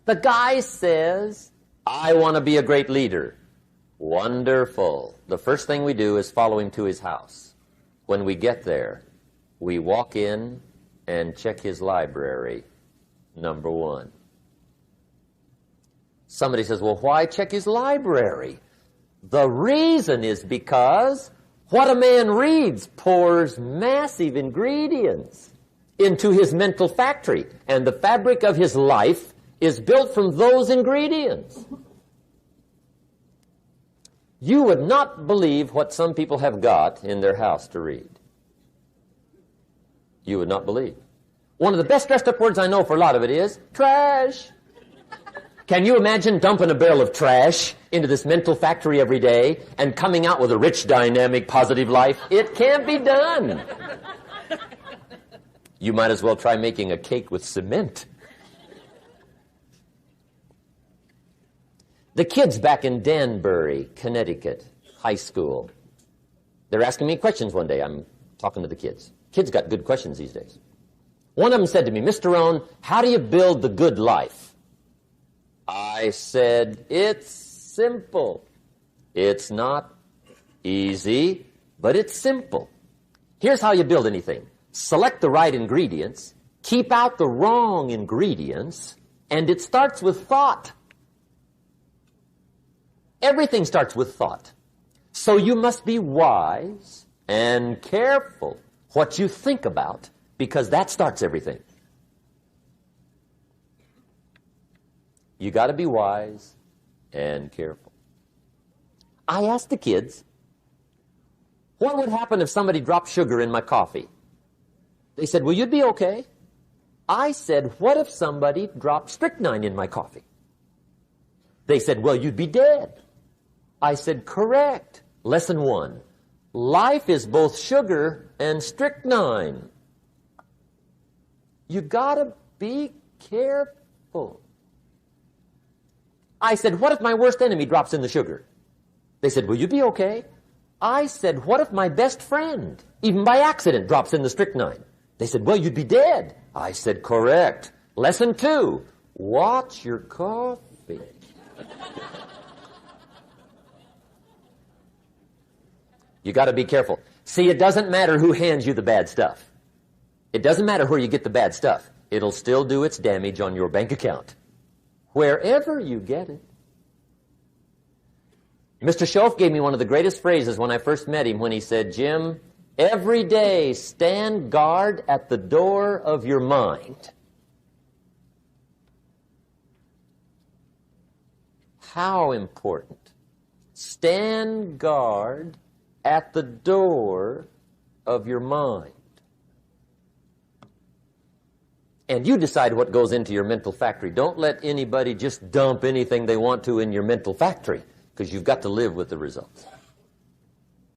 The guy says, I want to be a great leader. Wonderful. The first thing we do is follow him to his house. When we get there, we walk in and check his library, number one. Somebody says, well, why check his library? The reason is because what a man reads pours massive ingredients into his mental factory, and the fabric of his life is built from those ingredients. You would not believe what some people have got in their house to read. You would not believe. One of the best dressed up words I know for a lot of it is trash. Can you imagine dumping a barrel of trash into this mental factory every day and coming out with a rich, dynamic, positive life? It can't be done. You might as well try making a cake with cement. The kids back in Danbury, Connecticut, high school, they're asking me questions one day. I'm talking to the kids. Kids got good questions these days. One of them said to me, Mr. Rohn, how do you build the good life? I said, it's simple. It's not easy, but it's simple. Here's how you build anything. Select the right ingredients, keep out the wrong ingredients, and it starts with thought. Everything starts with thought. So you must be wise and careful what you think about, because that starts everything. You got to be wise and careful. I asked the kids, what would happen if somebody dropped sugar in my coffee? They said, well, you'd be okay. I said, what if somebody dropped strychnine in my coffee? They said, well, you'd be dead. I said, correct. Lesson 1. Life is both sugar and strychnine. You gotta be careful. I said, what if my worst enemy drops in the sugar? They said, will you be okay? I said, what if my best friend, even by accident, drops in the strychnine? They said, well, you'd be dead. I said, correct. Lesson 2, watch your coffee. You got to be careful. See, it doesn't matter who hands you the bad stuff. It doesn't matter where you get the bad stuff. It'll still do its damage on your bank account, wherever you get it. Mr. Schoaf gave me one of the greatest phrases when I first met him when he said, Jim, every day stand guard at the door of your mind. How important. Stand guard at the door of your mind. And you decide what goes into your mental factory. Don't let anybody just dump anything they want to in your mental factory, because you've got to live with the results.